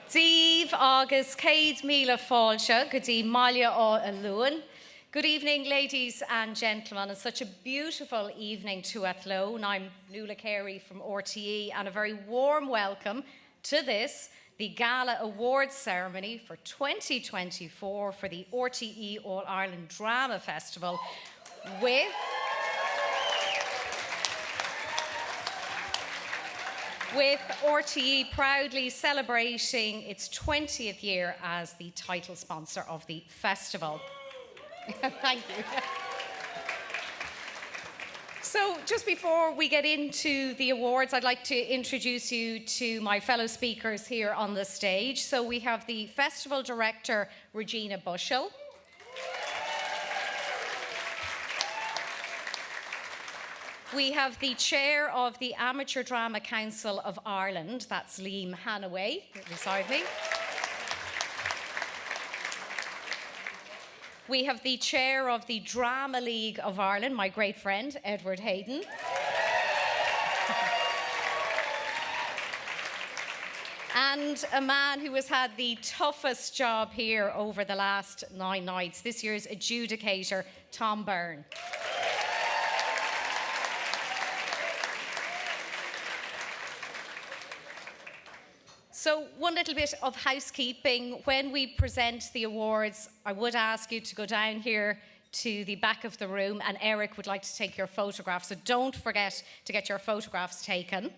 Díomh agus céad míle fáilte go dtí Maile á a Luan. Good evening, ladies and gentlemen. It's such a beautiful evening to Athlone. I'm Nuala Carey from RTE, and a very warm welcome to this, the Gala Awards ceremony for 2024 for the RTE All-Ireland Drama Festival with RTE proudly celebrating its 20th year as the title sponsor of the festival. Thank you. So just before we get into the awards, I'd like to introduce you to my fellow speakers here on the stage. So we have the festival director, Regina Bushell. We have the chair of the Amateur Drama Council of Ireland, that's Liam Hannaway, beside me. We have the chair of the Drama League of Ireland, my great friend, Edward Hayden. And a man who has had the toughest job here over the last 9 nights, this year's Adjudicator, Tom Byrne. So one little bit of housekeeping. When we present the awards, I would ask you to go down here to the back of the room, and Eric would like to take your photographs, so don't forget to get your photographs taken.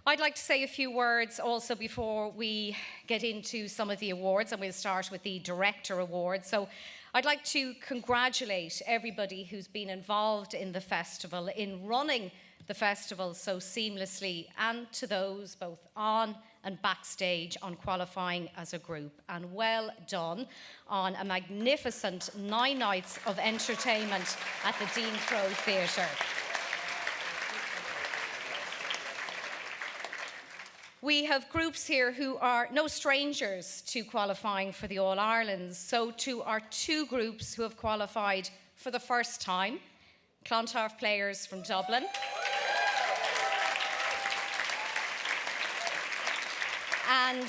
I'd like to say a few words also before we get into some of the awards, and we'll start with the Director Award. So I'd like to congratulate everybody who's been involved in the festival, in running the festival so seamlessly, and to those both on and backstage on qualifying as a group. And well done on a magnificent 9 nights of entertainment at the Dean Crowe Theatre. We have groups here who are no strangers to qualifying for the All-Irelands. So to our 2 groups who have qualified for the first time, Clontarf players from Dublin, and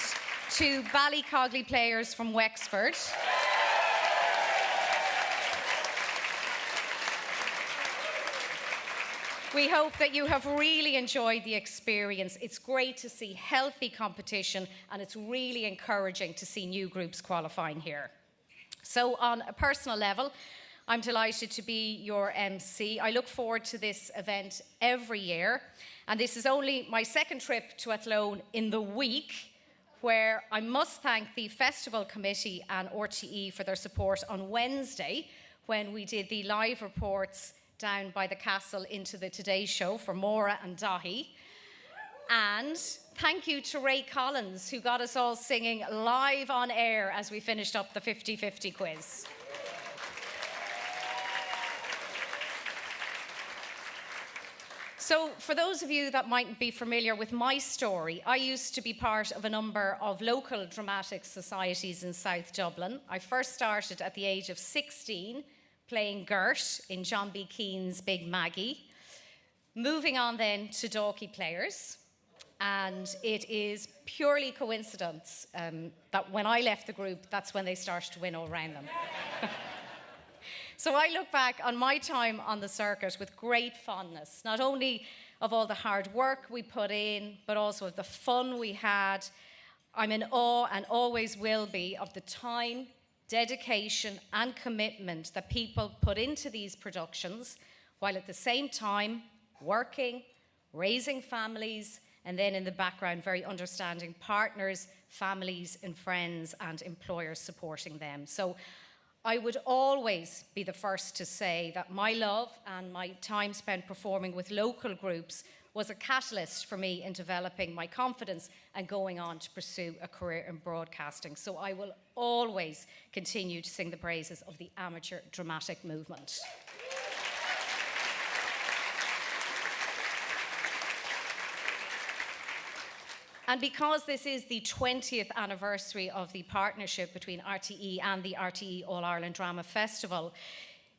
to Ballycogley players from Wexford. We hope that you have really enjoyed the experience. It's great to see healthy competition, and it's really encouraging to see new groups qualifying here. So on a personal level, I'm delighted to be your MC. I look forward to this event every year, and this is only my 2nd trip to Athlone in the week, where I must thank the Festival Committee and RTE for their support on Wednesday when we did the live reports down by the castle into the Today Show for Mora and Dahi. And thank you to Ray Collins, who got us all singing live on air as we finished up the 50-50 quiz. So for those of you that mightn't be familiar with my story, I used to be part of a number of local dramatic societies in South Dublin. I first started at the age of 16 playing Gert in John B. Keane's Big Maggie, moving on then to Dalkey Players. And it is purely coincidence that when I left the group, that's when they started to win all around them. So I look back on my time on the circuit with great fondness, not only of all the hard work we put in, but also of the fun we had. I'm in awe, and always will be, of the time, dedication and commitment that people put into these productions, while at the same time working, raising families, and then in the background very understanding partners, families and friends and employers supporting them. So I would always be the first to say that my love and my time spent performing with local groups was a catalyst for me in developing my confidence and going on to pursue a career in broadcasting. So I will always continue to sing the praises of the amateur dramatic movement. And because this is the 20th anniversary of the partnership between RTE and the RTE All-Ireland Drama Festival,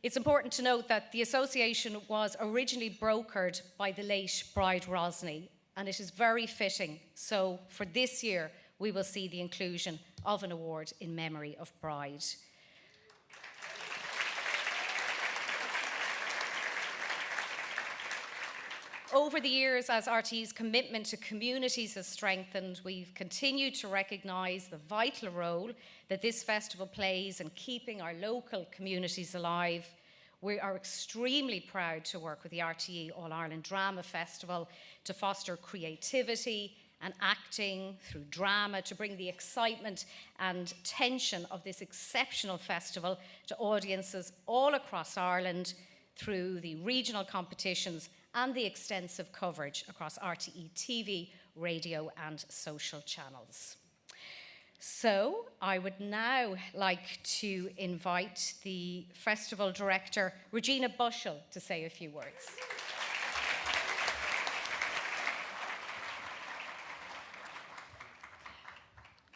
it's important to note that the association was originally brokered by the late bride Rosney, and it is very fitting. So for this year, we will see the inclusion of an award in memory of Bride. Over the years, as RTÉ's commitment to communities has strengthened, we've continued to recognise the vital role that this festival plays in keeping our local communities alive. We are extremely proud to work with the RTÉ All-Ireland Drama Festival to foster creativity and acting through drama, to bring the excitement and tension of this exceptional festival to audiences all across Ireland through the regional competitions and the extensive coverage across RTÉ TV, radio and social channels. So I would now like to invite the festival director, Regina Bushell, to say a few words.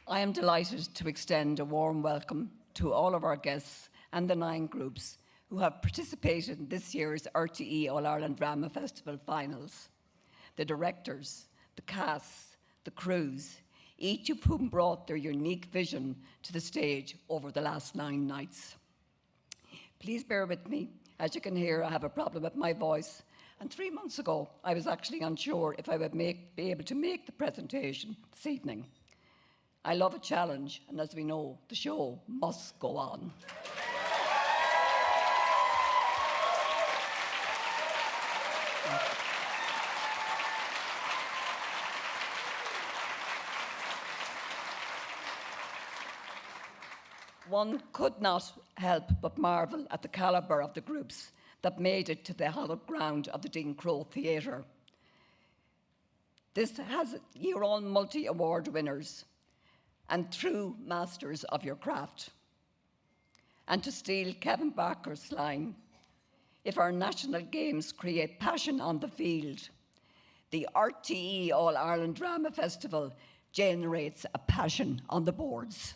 I am delighted to extend a warm welcome to all of our guests and the 9 groups who have participated in this year's RTÉ All-Ireland Drama Festival finals. The directors, the casts, the crews, each of whom brought their unique vision to the stage over the last 9 nights. Please bear with me. As you can hear, I have a problem with my voice. And 3 months ago, I was actually unsure if I would be able to make the presentation this evening. I love a challenge, and as we know, the show must go on. One could not help but marvel at the calibre of the groups that made it to the hallowed ground of the Dean Crowe Theatre. This has year-on multi-award winners and true masters of your craft. And to steal Kevin Barker's line, if our national games create passion on the field, the RTÉ All-Ireland Drama Festival generates a passion on the boards.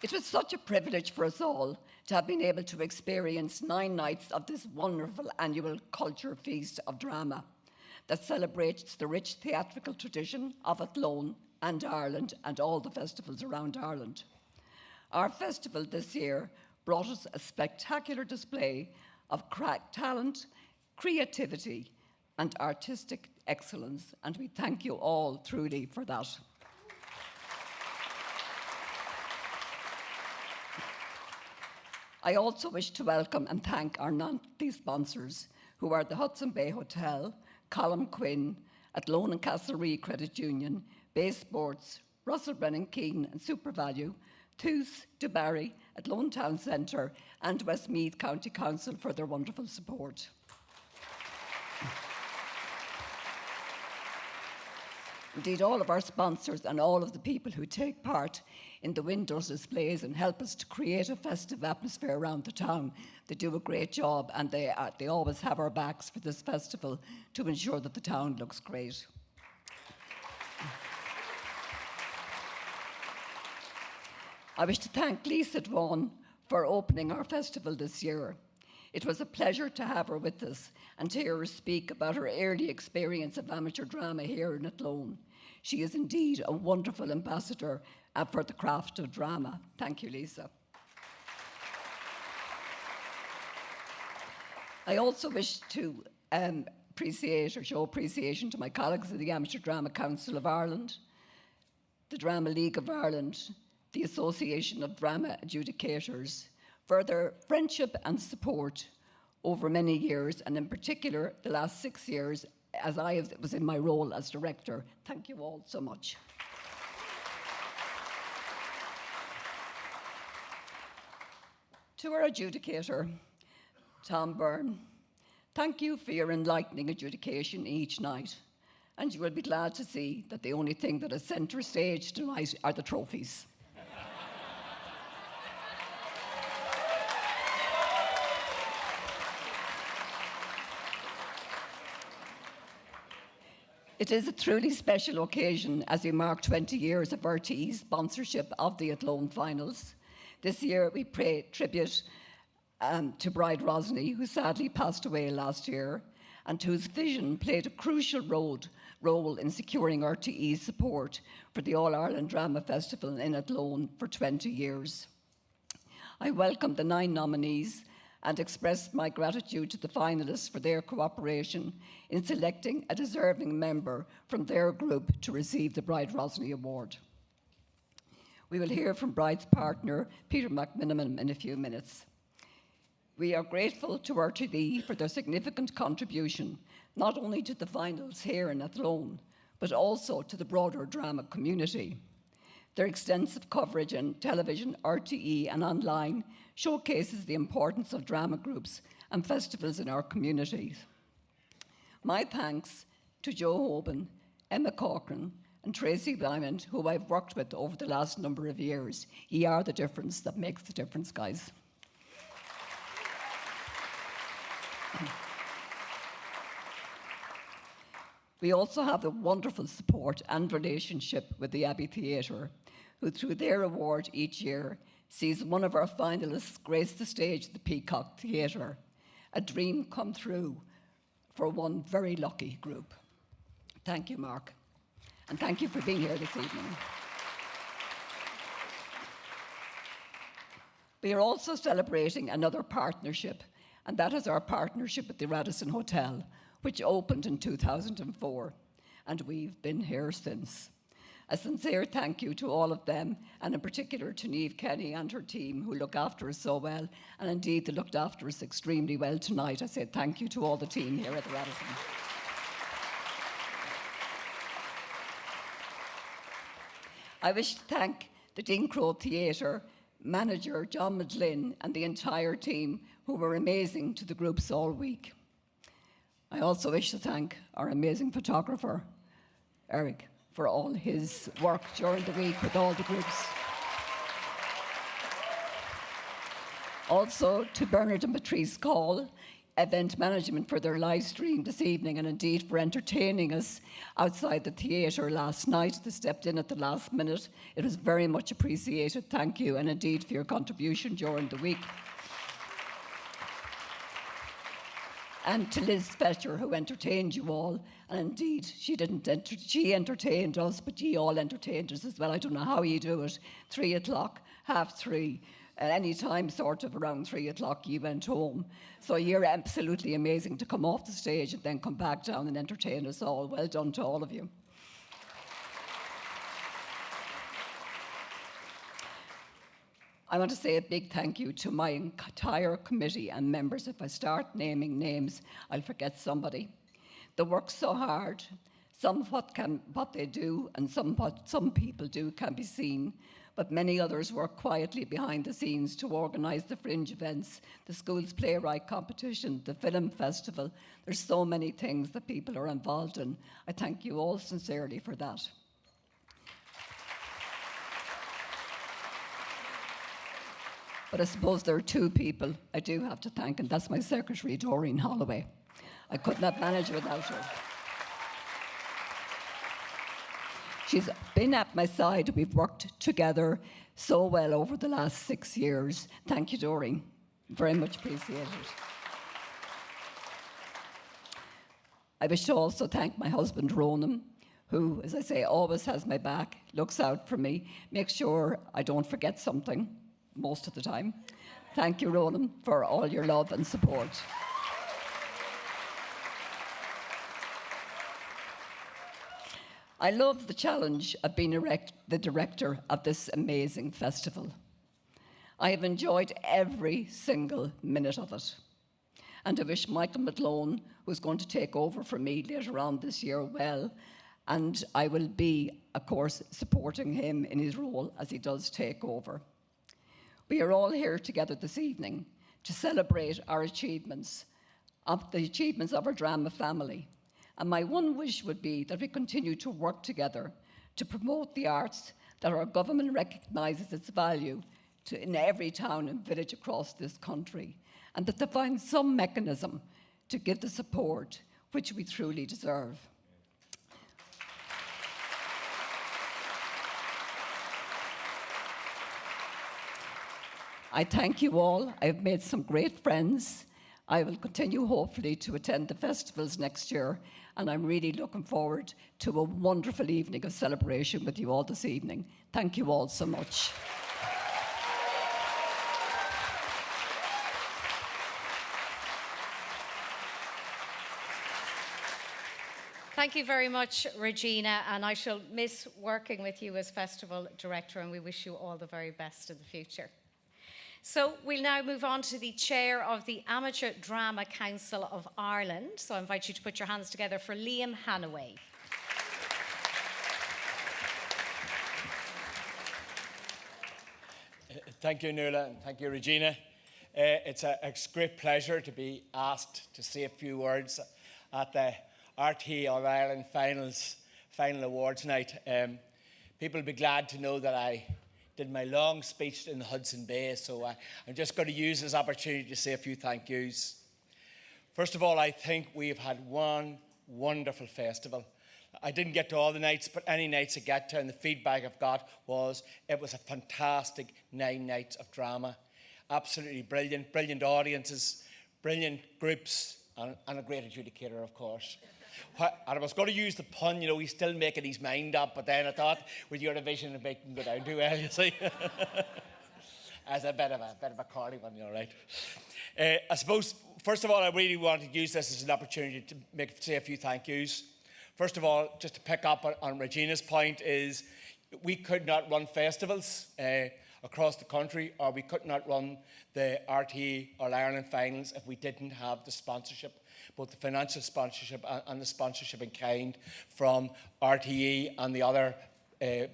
It was such a privilege for us all to have been able to experience 9 nights of this wonderful annual culture feast of drama that celebrates the rich theatrical tradition of Athlone and Ireland and all the festivals around Ireland. Our festival this year brought us a spectacular display of talent, creativity, and artistic excellence, and we thank you all truly for that. I also wish to welcome and thank our monthly sponsors, who are the Hudson Bay Hotel, Colm Quinn, Athlone and Castlereagh Credit Union, Bay Sports, Russell Brennan Keane and SuperValue, Toos, DeBarry, Athlone Town Centre and Westmeath County Council for their wonderful support. Indeed, all of our sponsors and all of the people who take part in the windows displays and help us to create a festive atmosphere around the town. They do a great job, and they always have our backs for this festival to ensure that the town looks great. I wish to thank Lisa Dwan for opening our festival this year. It was a pleasure to have her with us and to hear her speak about her early experience of amateur drama here in Athlone. She is indeed a wonderful ambassador for the craft of drama. Thank you, Lisa. I also wish to show appreciation to my colleagues of the Amateur Drama Council of Ireland, the Drama League of Ireland, the Association of Drama Adjudicators, for their friendship and support over many years, and in particular the last 6 years as I was in my role as director. Thank you all so much. To our adjudicator, Tom Byrne, thank you for your enlightening adjudication each night, and you will be glad to see that the only thing that is centre stage tonight are the trophies. It is a truly special occasion as we mark 20 years of RTÉ's sponsorship of the Athlone finals. This year we pay tribute to Bride Rosney, who sadly passed away last year, and whose vision played a crucial role in securing RTE's support for the All-Ireland Drama Festival in Athlone for 20 years. I welcome the 9 nominees and express my gratitude to the finalists for their cooperation in selecting a deserving member from their group to receive the Bride Rosney Award. We will hear from Bride's partner, Peter McMiniman, in a few minutes. We are grateful to RTE for their significant contribution, not only to the finals here in Athlone, but also to the broader drama community. Their extensive coverage on television, RTE and online showcases the importance of drama groups and festivals in our communities. My thanks to Joe Hoban, Emma Corcoran and Tracy Diamond, who I've worked with over the last number of years. Ye are the difference that makes the difference, guys. We also have a wonderful support and relationship with the Abbey Theatre, who through their award each year sees one of our finalists grace the stage of the Peacock Theatre, a dream come true for one very lucky group. Thank you, Mark, and thank you for being here this evening. We are also celebrating another partnership, and that is our partnership with the Radisson Hotel, which opened in 2004, and we've been here since. A sincere thank you to all of them, and in particular to Niamh Kenny and her team, who look after us so well, and indeed they looked after us extremely well tonight. I say thank you to all the team here at the Radisson. I wish to thank the Dean Crowe Theatre manager, John Madlin, and the entire team, who were amazing to the groups all week. I also wish to thank our amazing photographer, Eric, for all his work during the week with all the groups. Also to Bernard and Patrice Call, event management, for their live stream this evening, and indeed for entertaining us outside the theatre last night. They stepped in at the last minute. It was very much appreciated. Thank you, and indeed for your contribution during the week. And to Liz Fletcher, who entertained you all, and indeed she entertained us, but ye all entertained us as well. I don't know how you do it. 3 o'clock, 3:30, at any time sort of around 3 o'clock you went home. So you're absolutely amazing to come off the stage and then come back down and entertain us all. Well done to all of you. I want to say a big thank you to my entire committee and members. If I start naming names, I'll forget somebody. They work so hard. What they do and what some people do can be seen, but many others work quietly behind the scenes to organise the fringe events, the school's playwright competition, the film festival. There's so many things that people are involved in. I thank you all sincerely for that. But I suppose there are 2 people I do have to thank, and that's my secretary, Doreen Holloway. I could not manage without her. She's been at my side. We've worked together so well over the last 6 years. Thank you, Doreen. Very much appreciated. I wish to also thank my husband, Ronan, who, as I say, always has my back, looks out for me, makes sure I don't forget something most of the time. Thank you, Ronan, for all your love and support. I love the challenge of being the director of this amazing festival. I have enjoyed every single minute of it. And I wish Michael Malone, who's going to take over for me later on this year, well, and I will be, of course, supporting him in his role as he does take over. We are all here together this evening to celebrate our achievements, the achievements of our drama family. And my one wish would be that we continue to work together to promote the arts, that our government recognises its value in every town and village across this country, and that they find some mechanism to give the support which we truly deserve. I thank you all. I've made some great friends. I will continue, hopefully, to attend the festivals next year, and I'm really looking forward to a wonderful evening of celebration with you all this evening. Thank you all so much. Thank you very much, Regina, and I shall miss working with you as Festival Director, and we wish you all the very best in the future. So we'll now move on to the Chair of the Amateur Drama Council of Ireland. So I invite you to put your hands together for Liam Hannaway. Thank you, Nuala, and thank you, Regina. It's a great pleasure to be asked to say a few words at the RTE All-Ireland final awards night. People will be glad to know that I did my long speech in the Hudson Bay, so I'm just going to use this opportunity to say a few thank yous. First of all, I think we've had one wonderful festival. I didn't get to all the nights, but any nights I get to, and the feedback I've got was it was a fantastic 9 nights of drama. Absolutely brilliant, brilliant audiences, brilliant groups, and a great adjudicator, of course. And I was going to use the pun, you know, he's still making his mind up, but then I thought with your division it'd make him go down too well, you see. As a bit of a corny one, you're right. I suppose, first of all, I really want to use this as an opportunity to say a few thank yous. First of all, just to pick up on Regina's point, is we could not run festivals across the country, or we could not run the RTE All-Ireland finals if we didn't have the sponsorship, both the financial sponsorship and the sponsorship in kind from RTE and the other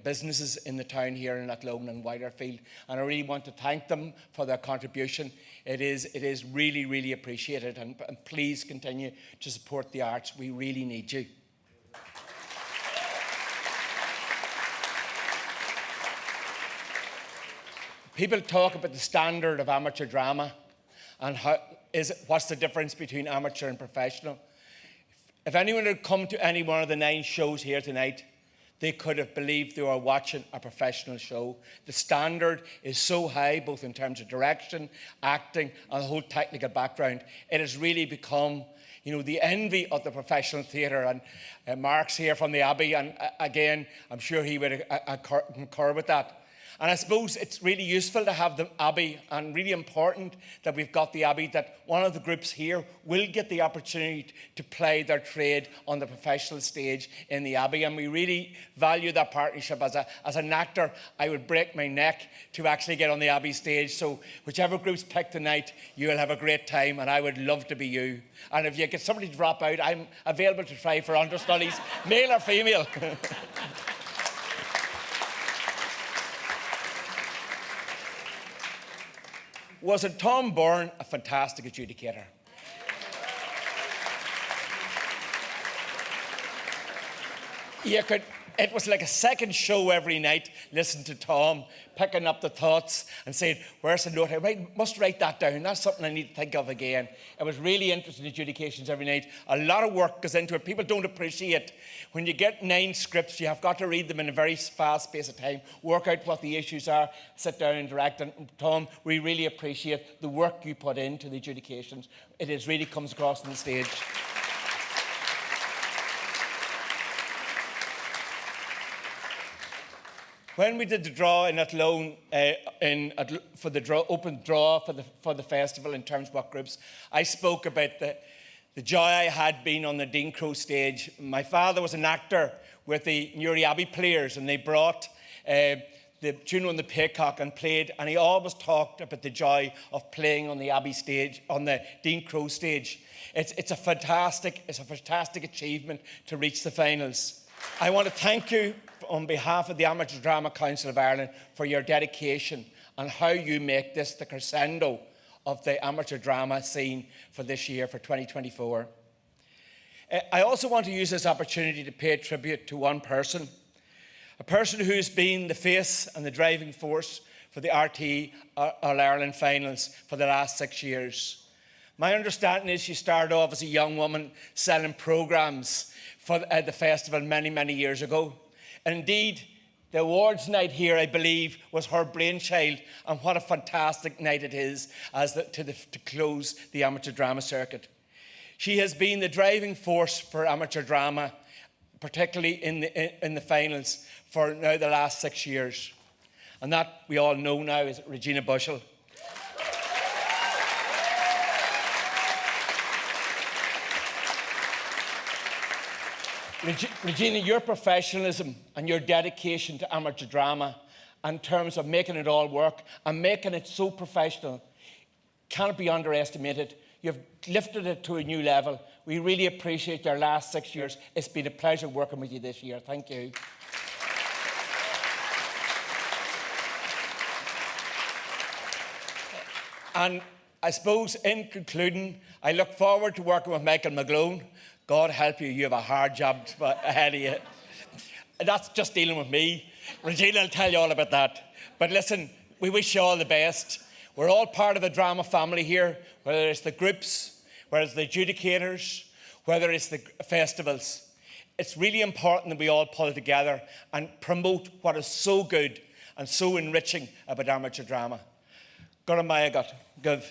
businesses in the town here in Athlone and Whitefield. And I really want to thank them for their contribution. It is really, really appreciated, and please continue to support the arts. We really need you. People talk about the standard of amateur drama and what's the difference between amateur and professional. If anyone had come to any one of the 9 shows here tonight, they could have believed they were watching a professional show. The standard is so high, both in terms of direction, acting, and the whole technical background. It has really become, you know, the envy of the professional theatre. And Mark's here from the Abbey, and again, I'm sure he would concur with that. And I suppose it's really useful to have the Abbey, and really important that we've got the Abbey, that one of the groups here will get the opportunity to play their trade on the professional stage in the Abbey. And we really value that partnership. As an actor, I would break my neck to actually get on the Abbey stage. So whichever group's picked tonight, you'll have a great time, and I would love to be you. And if you get somebody to drop out, I'm available to try for understudies, male or female. Wasn't Tom Byrne a fantastic adjudicator? It was like a second show every night, listening to Tom, picking up the thoughts and saying, where's the note? I must write that down. That's something I need to think of again. It was really interesting adjudications every night. A lot of work goes into it. People don't appreciate when you get 9 scripts, you have got to read them in a very fast space of time, work out what the issues are, sit down and direct. And Tom, we really appreciate the work you put into the adjudications. It really comes across on the stage. When we did the draw in Athlone, for the open draw for the festival in terms of what groups, I spoke about the joy I had been on the Dean Crowe stage. My father was an actor with the Newry Abbey players, and they brought the Juno and the Paycock and played, and he always talked about the joy of playing on the Abbey stage, on the Dean Crowe stage. It's a fantastic achievement to reach the finals. I want to thank you on behalf of the Amateur Drama Council of Ireland for your dedication and how you make this the crescendo of the amateur drama scene for this year, for 2024. I also want to use this opportunity to pay tribute to one person, a person who has been the face and the driving force for the RTE All-Ireland finals for the last 6 years. My understanding is she started off as a young woman selling programmes for the festival many, many years ago. And indeed, The awards night here, I believe, was her brainchild, and what a fantastic night it is to close the amateur drama circuit. She has been the driving force for amateur drama, particularly in the finals, for now the last 6 years. And that we all know now is Regina Bushell. Regina, your professionalism and your dedication to amateur drama in terms of making it all work and making it so professional cannot be underestimated. You've lifted it to a new level. We really appreciate your last 6 years. It's been a pleasure working with you this year. Thank you. And I suppose in concluding, I look forward to working with Michael McGlone. God help you, you have a hard job ahead of you. That's just dealing with me. Regina will tell you all about that. But listen, we wish you all the best. We're all part of the drama family here, whether it's the groups, whether it's the adjudicators, whether it's the festivals. It's really important that we all pull together and promote what is so good and so enriching about amateur drama. Goramaya Gov.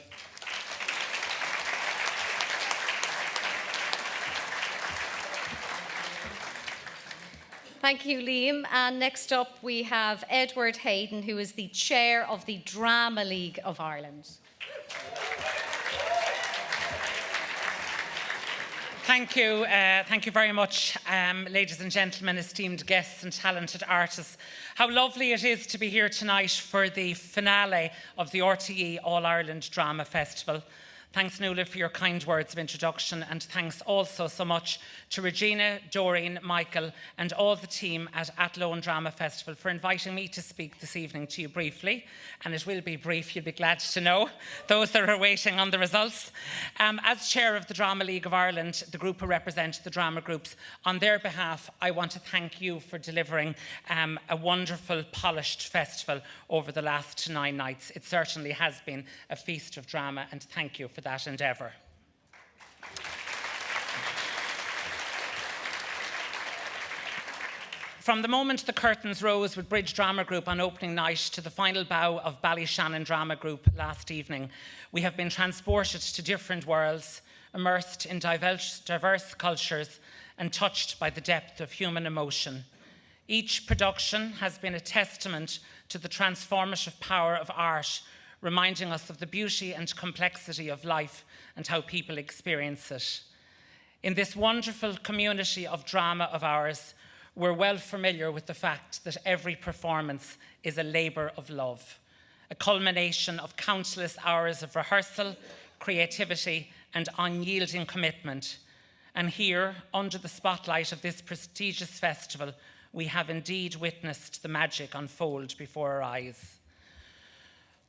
Thank you, Liam. And next up, we have Edward Hayden, who is the chair of the Drama League of Ireland. Thank you. Thank you very much, ladies and gentlemen, esteemed guests and talented artists. How lovely it is to be here tonight for the finale of the RTE All-Ireland Drama Festival. Thanks, Nuala, for your kind words of introduction, and thanks also so much to Regina, Doreen, Michael, and all the team at Athlone Drama Festival for inviting me to speak this evening to you briefly. And it will be brief, you'll be glad to know, those that are waiting on the results. As chair of the Drama League of Ireland, the group who represent the drama groups, on their behalf, I want to thank you for delivering a wonderful, polished festival over the last 9 nights. It certainly has been a feast of drama, and thank you for that endeavour. From the moment the curtains rose with Bridge Drama Group on opening night to the final bow of Ballyshannon Drama Group last evening, we have been transported to different worlds, immersed in diverse cultures, and touched by the depth of human emotion. Each production has been a testament to the transformative power of art, reminding us of the beauty and complexity of life and how people experience it. In this wonderful community of drama of ours, we're well familiar with the fact that every performance is a labour of love, a culmination of countless hours of rehearsal, creativity, and unyielding commitment. And here, under the spotlight of this prestigious festival, we have indeed witnessed the magic unfold before our eyes.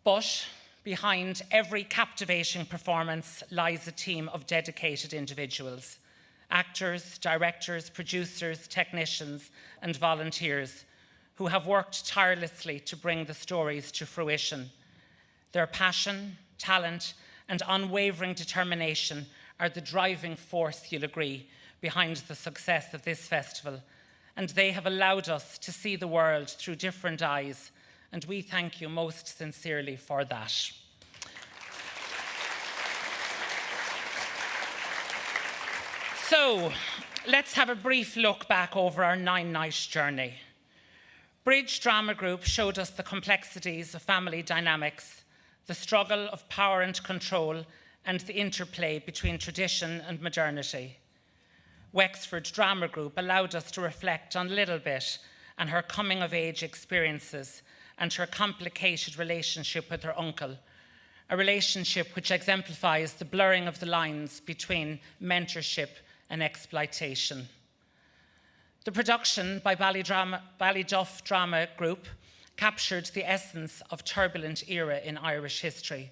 But behind every captivating performance lies a team of dedicated individuals, actors, directors, producers, technicians, and volunteers who have worked tirelessly to bring the stories to fruition. Their passion, talent, and unwavering determination are the driving force, you'll agree, behind the success of this festival, and they have allowed us to see the world through different eyes, and we thank you most sincerely for that. So, let's have a brief look back over our 9-night journey. Bridge Drama Group showed us the complexities of family dynamics, the struggle of power and control, and the interplay between tradition and modernity. Wexford Drama Group allowed us to reflect on Little Bit and her coming-of-age experiences and her complicated relationship with her uncle, a relationship which exemplifies the blurring of the lines between mentorship and exploitation. The production by Ballyduff Drama Group captured the essence of turbulent era in Irish history.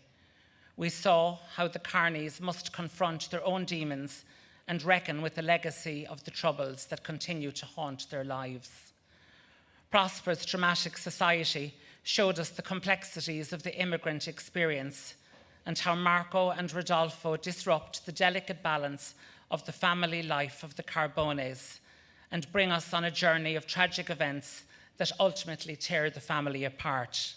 We saw how the Carneys must confront their own demons and reckon with the legacy of the troubles that continue to haunt their lives. Prosperous Dramatic Society showed us the complexities of the immigrant experience and how Marco and Rodolfo disrupt the delicate balance of the family life of the Carbones and bring us on a journey of tragic events that ultimately tear the family apart.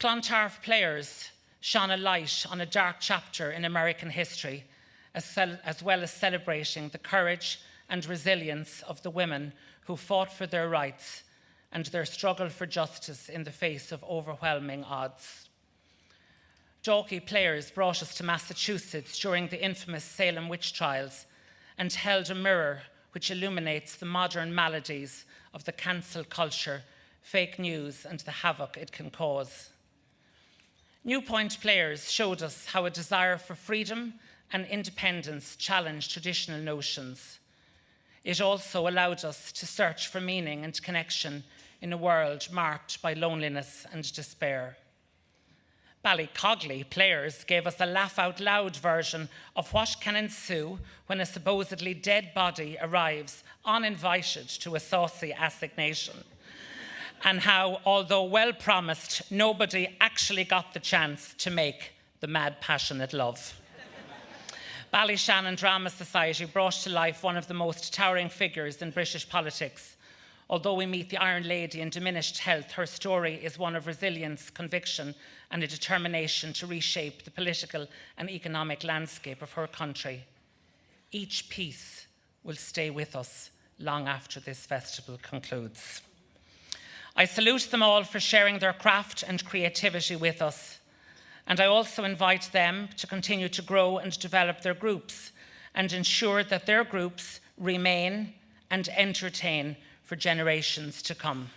Clontarf players shone a light on a dark chapter in American history, as well as celebrating the courage and resilience of the women who fought for their rights and their struggle for justice in the face of overwhelming odds. Dalkey players brought us to Massachusetts during the infamous Salem witch trials and held a mirror which illuminates the modern maladies of the cancel culture, fake news, and the havoc it can cause. New Point players showed us how a desire for freedom and independence challenged traditional notions. It also allowed us to search for meaning and connection in a world marked by loneliness and despair. Ballycogley players gave us a laugh-out-loud version of what can ensue when a supposedly dead body arrives uninvited to a saucy assignation, and how, although well promised, nobody actually got the chance to make the mad passionate love. Ballyshannon Drama Society brought to life one of the most towering figures in British politics. Although we meet the Iron Lady in diminished health, her story is one of resilience, conviction, and a determination to reshape the political and economic landscape of her country. Each piece will stay with us long after this festival concludes. I salute them all for sharing their craft and creativity with us. And I also invite them to continue to grow and develop their groups and ensure that their groups remain and entertain for generations to come.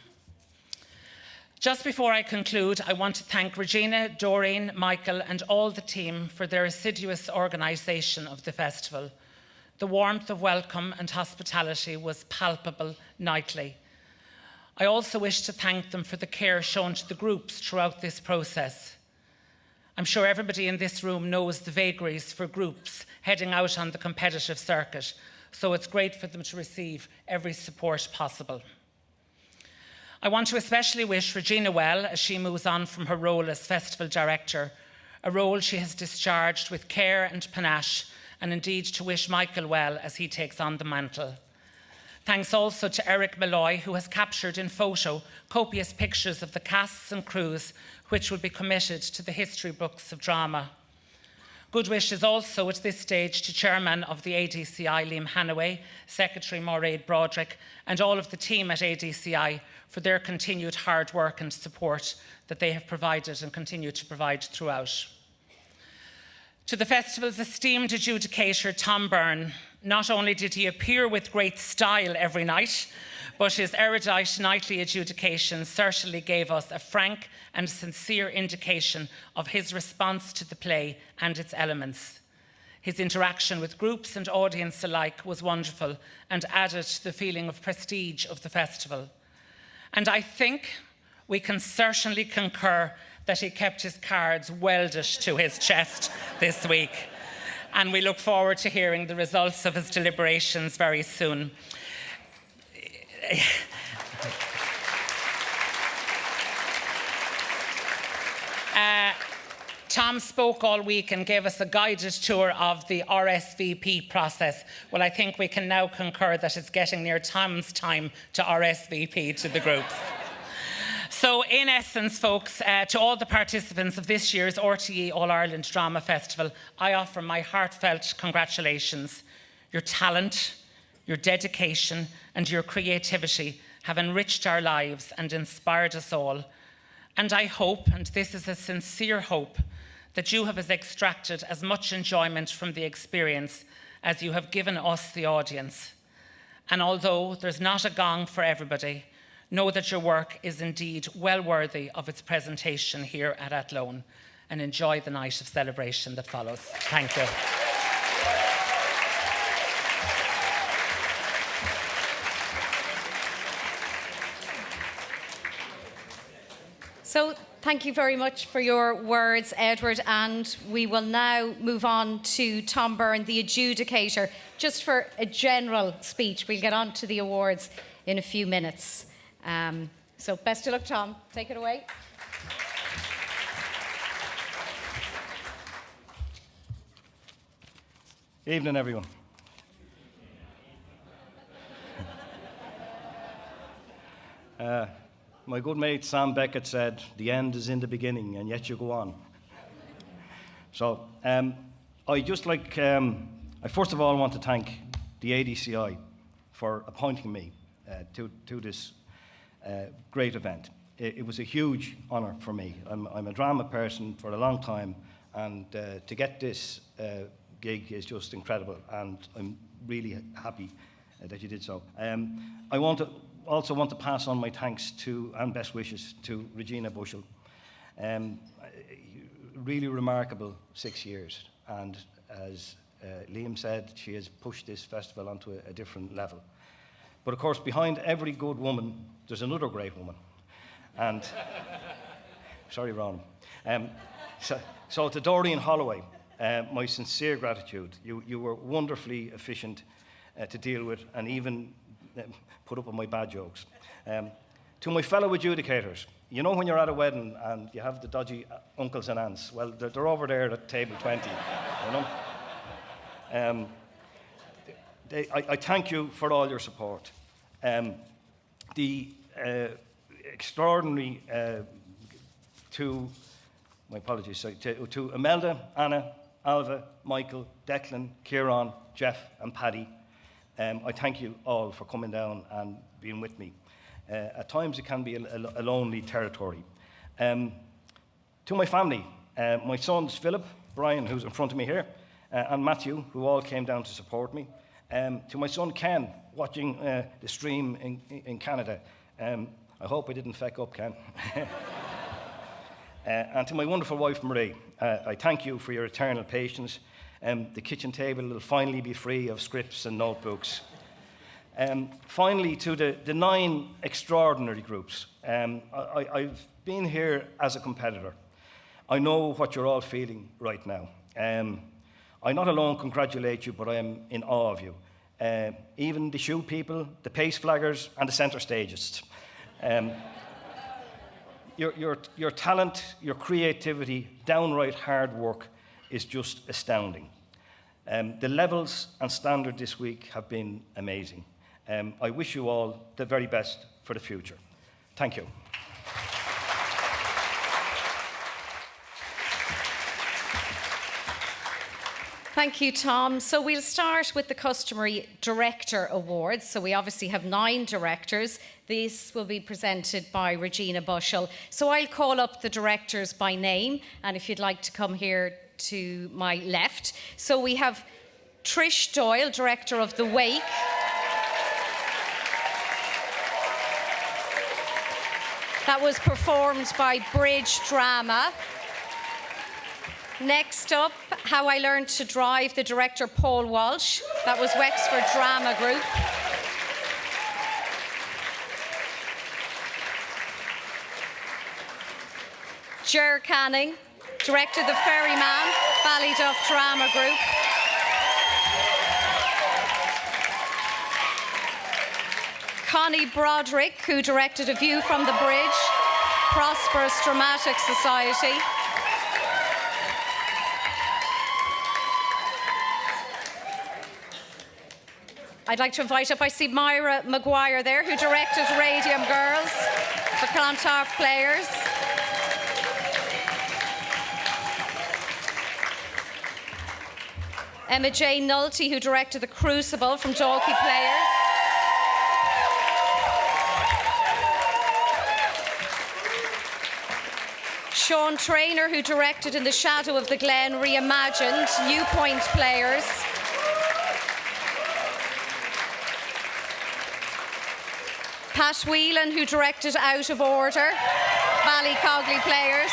Just before I conclude, I want to thank Regina, Doreen, Michael, and all the team for their assiduous organisation of the festival. The warmth of welcome and hospitality was palpable nightly. I also wish to thank them for the care shown to the groups throughout this process. I'm sure everybody in this room knows the vagaries for groups heading out on the competitive circuit, so it's great for them to receive every support possible. I want to especially wish Regina well as she moves on from her role as Festival Director, a role she has discharged with care and panache, and indeed to wish Michael well as he takes on the mantle. Thanks also to Eric Malloy, who has captured in photo copious pictures of the casts and crews which will be committed to the history books of drama. Good wishes also at this stage to Chairman of the ADCI, Liam Hannaway, Secretary Mairead Broderick, and all of the team at ADCI for their continued hard work and support that they have provided and continue to provide throughout. To the festival's esteemed adjudicator, Tom Byrne, not only did he appear with great style every night, but his erudite nightly adjudication certainly gave us a frank and sincere indication of his response to the play and its elements. His interaction with groups and audience alike was wonderful and added to the feeling of prestige of the festival. And I think we can certainly concur that he kept his cards welded to his chest this week. And we look forward to hearing the results of his deliberations very soon. Tom spoke all week and gave us a guided tour of the RSVP process. Well, I think we can now concur that it's getting near Tom's time to RSVP to the groups. So in essence, folks, to all the participants of this year's RTE All-Ireland Drama Festival, I offer my heartfelt congratulations. Your talent, your dedication, and your creativity have enriched our lives and inspired us all. And I hope, and this is a sincere hope, that you have extracted as much enjoyment from the experience as you have given us, the audience. And although there's not a gong for everybody, know that your work is indeed well worthy of its presentation here at Athlone, and enjoy the night of celebration that follows. Thank you. So thank you very much for your words, Edward, and we will now move on to Tom Byrne, the adjudicator, just for a general speech. We'll get on to the awards in a few minutes. So best of luck, Tom. Take it away. Evening, everyone. My good mate Sam Beckett said, "The end is in the beginning, and yet you go on." So I just like, I first of all want to thank the ADCI for appointing me to this great event. It was a huge honour for me. I'm a drama person for a long time, and to get this gig is just incredible, and I'm really happy that you did so. I also want to pass on my thanks to and best wishes to Regina Bushell. Really remarkable 6 years, and as Liam said, she has pushed this festival onto a different level. But of course, behind every good woman, there's another great woman. And sorry, Ron. So to Doreen Holloway, my sincere gratitude. You were wonderfully efficient to deal with, and even put up with my bad jokes. To my fellow adjudicators, you know when you're at a wedding and you have the dodgy uncles and aunts? Well, they're over there at table 20, you know? I thank you for all your support. The extraordinary, my apologies, sorry, to Imelda, Anna, Alva, Michael, Declan, Kieran, Jeff and Paddy, I thank you all for coming down and being with me. At times it can be a lonely territory. To my family, my sons Philip, Brian, who's in front of me here, and Matthew, who all came down to support me. To my son Ken, watching the stream in Canada. I hope I didn't feck up, Ken. And to my wonderful wife Marie, I thank you for your eternal patience. The kitchen table will finally be free of scripts and notebooks. Finally, to the 9 extraordinary groups, I've been here as a competitor. I know what you're all feeling right now. I not alone congratulate you, but I am in awe of you. Even the shoe people, the pace flaggers, and the centre stagists. Your talent, your creativity, downright hard work is just astounding. The levels and standard this week have been amazing. I wish you all the very best for the future. Thank you. Thank you, Tom. So we'll start with the customary Director Awards. So we obviously have 9 directors. This will be presented by Regina Bushell. So I'll call up the directors by name, and if you'd like to come here to my left. So we have Trish Doyle, Director of The Wake. That was performed by Bridge Drama. Next up, How I Learned to Drive, the director Paul Walsh. That was Wexford Drama Group. Ger Canning directed The Ferryman, Ballyduff Drama Group. Connie Broderick, who directed A View from the Bridge, Prosperous Dramatic Society. I'd like to invite up, I see Myra Maguire there, who directed Radium Girls for Clontarf Players. Emma Jane Nulty, who directed The Crucible from Dalkey Players. Sean Traynor, who directed In the Shadow of the Glen Reimagined, New Point Players. Pat Whelan, who directed Out of Order, Ballycogley Players.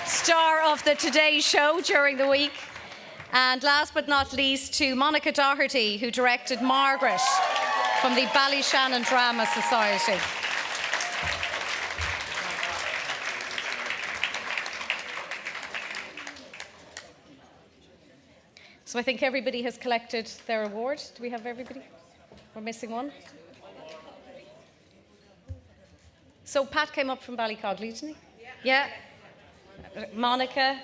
Star of the Today Show during the week. And last but not least, to Monica Doherty, who directed Margaret from the Ballyshannon Drama Society. So I think everybody has collected their award. Do we have everybody? We're missing one. So Pat came up from Ballycogley, didn't he? Yeah. Monica.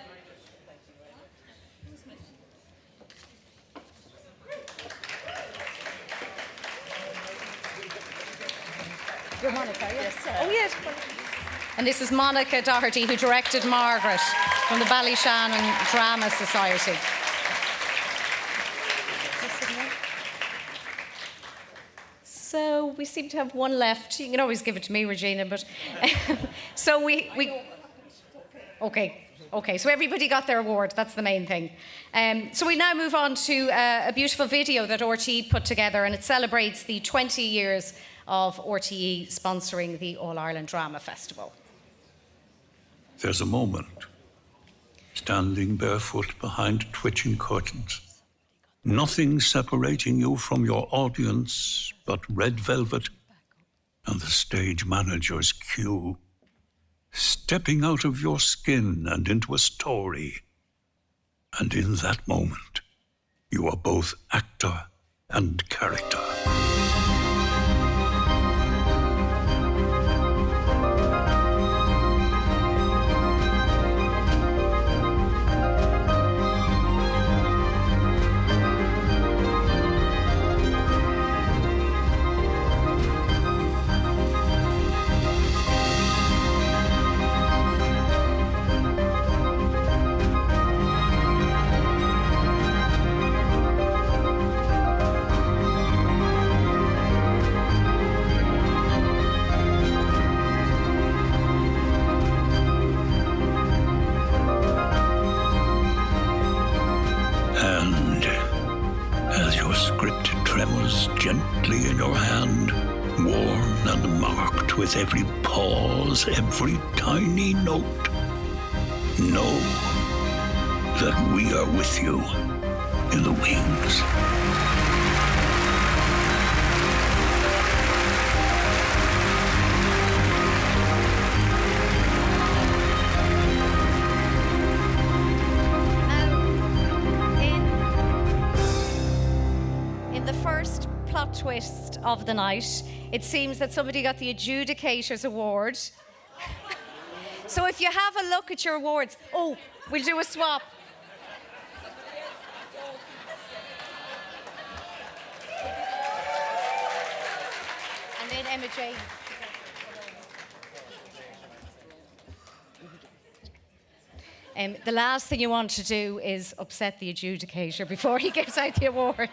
You're Monica, yes. Oh, yes. And this is Monica Doherty, who directed Margaret from the Ballyshannon Drama Society. So we seem to have one left. You can always give it to me, Regina, but... so we... Okay, so everybody got their award. That's the main thing. So we now move on to a beautiful video that RTE put together, and it celebrates the 20 years of RTE sponsoring the All-Ireland Drama Festival. There's a moment, standing barefoot behind twitching curtains. Nothing separating you from your audience but red velvet and the stage manager's cue. Stepping out of your skin and into a story. And in that moment, you are both actor and character. Gently in your hand, worn and marked with every pause, every tiny note. Know that we are with you in the wings. In the first plot twist of the night, it seems that somebody got the Adjudicator's award. So if you have a look at your awards, we'll do a swap. And then Emma Jane. The last thing you want to do is upset the Adjudicator before he gives out the awards.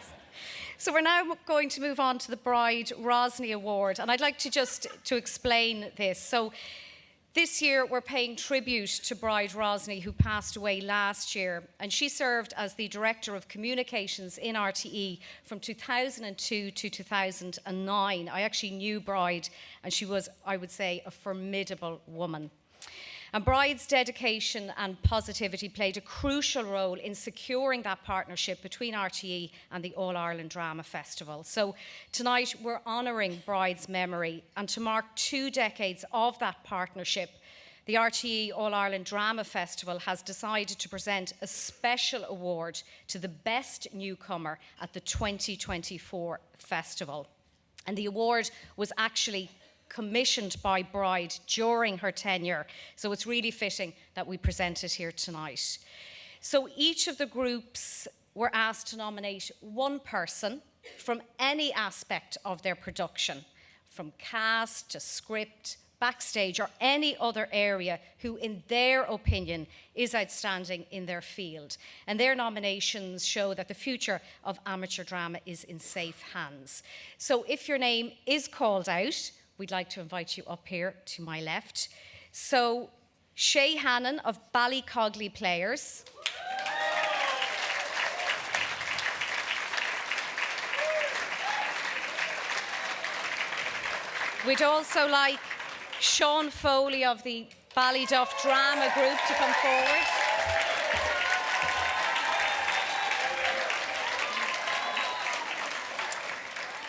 So we're now going to move on to the Bride Rosney Award, and I'd like to explain this. So this year we're paying tribute to Bride Rosney, who passed away last year, and she served as the Director of Communications in RTE from 2002 to 2009. I actually knew Bride, and she was, I would say, a formidable woman. And Bride's dedication and positivity played a crucial role in securing that partnership between RTE and the All-Ireland Drama Festival. So tonight we're honouring Bride's memory, and to mark 2 decades of that partnership, the RTE All-Ireland Drama Festival has decided to present a special award to the best newcomer at the 2024 festival. And the award was actually commissioned by Bride during her tenure, so it's really fitting that we present it here tonight. So each of the groups were asked to nominate one person from any aspect of their production, from cast to script, backstage, or any other area, who in their opinion is outstanding in their field. And their nominations show that the future of amateur drama is in safe hands. So if your name is called out, we'd like to invite you up here to my left. So, Shay Hannon of Ballycogley Players. We'd also like Sean Foley of the Ballyduff Drama Group to come forward.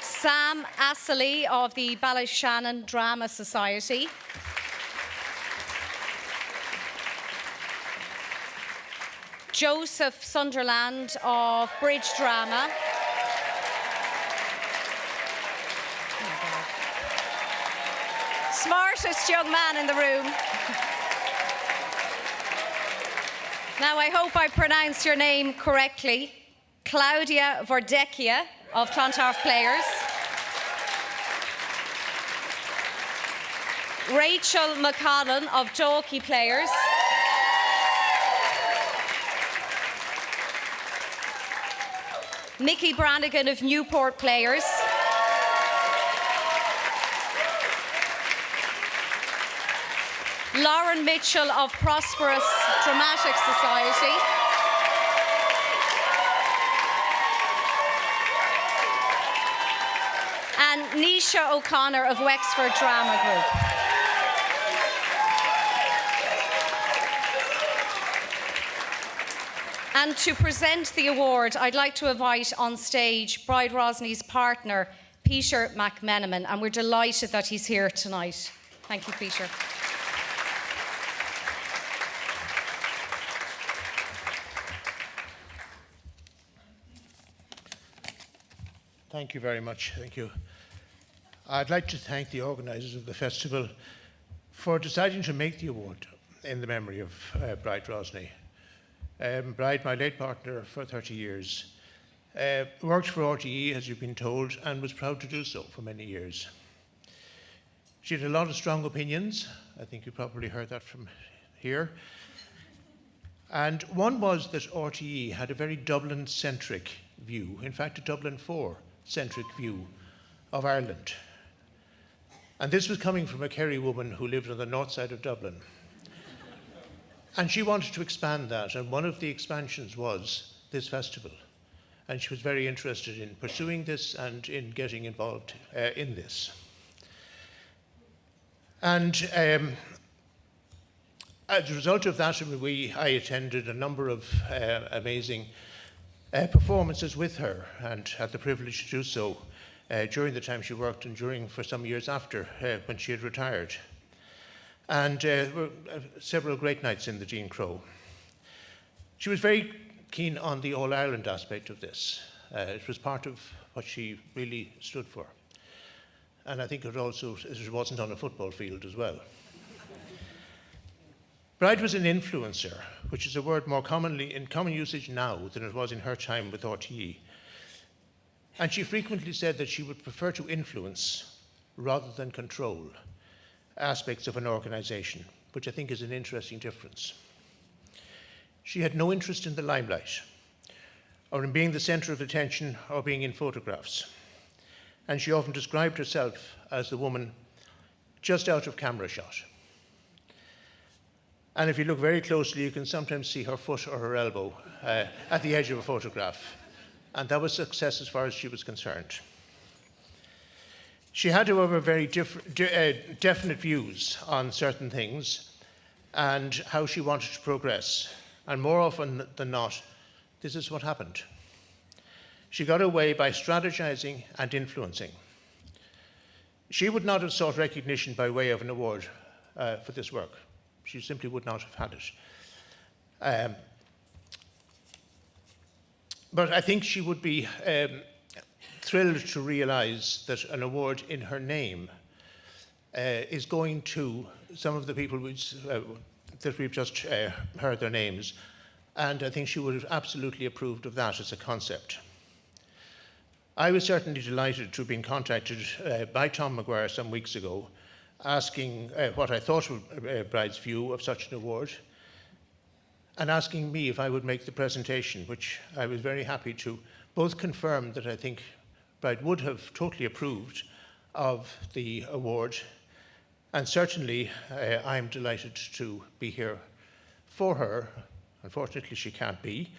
Sam Astley of the Ballyshannon Drama Society. Joseph Sunderland of Bridge Drama. Smartest young man in the room. Now, I hope I pronounced your name correctly. Claudia Vordecchia of Clontarf Players. Rachel McConnell of Dalkey Players. Mickey Brannigan of Newport Players. Lauren Mitchell of Prosperous Dramatic Society. And Nisha O'Connor of Wexford Drama Group. And to present the award, I'd like to invite on stage Bride Rosney's partner, Peter McMenamin, and we're delighted that he's here tonight. Thank you, Peter. Thank you very much. Thank you. I'd like to thank the organisers of the festival for deciding to make the award in the memory of Bride Rosney. Bride, my late partner for 30 years, worked for RTE, as you've been told, and was proud to do so for many years. She had a lot of strong opinions. I think you probably heard that from here. And one was that RTE had a very Dublin-centric view, in fact, a Dublin 4-centric view of Ireland. And this was coming from a Kerry woman who lived on the north side of Dublin. And she wanted to expand that, and one of the expansions was this festival. And she was very interested in pursuing this and in getting involved in this. And as a result of that, I attended a number of amazing performances with her, and had the privilege to do so during the time she worked and for some years after, when she had retired. And several great nights in the Jean Crow. She was very keen on the All-Ireland aspect of this. It was part of what she really stood for. And I think it wasn't on a football field as well. Bride was an influencer, which is a word more commonly in common usage now than it was in her time with RTE. And she frequently said that she would prefer to influence rather than control aspects of an organisation, which I think is an interesting difference. She had no interest in the limelight, or in being the centre of attention, or being in photographs. And she often described herself as the woman just out of camera shot. And if you look very closely, you can sometimes see her foot or her elbow at the edge of a photograph. And that was success as far as she was concerned. She had, however, very definite views on certain things and how she wanted to progress. And more often than not, this is what happened. She got away by strategizing and influencing. She would not have sought recognition by way of an award for this work. She simply would not have had it. But I think she would be thrilled to realize that an award in her name is going to some of the people that we've just heard their names, and I think she would have absolutely approved of that as a concept. I was certainly delighted to have been contacted by Tom Maguire some weeks ago, asking what I thought of Bride's view of such an award, and asking me if I would make the presentation, which I was very happy to both confirm that I think Bride would have totally approved of the award, and certainly I'm delighted to be here for her. Unfortunately, she can't be,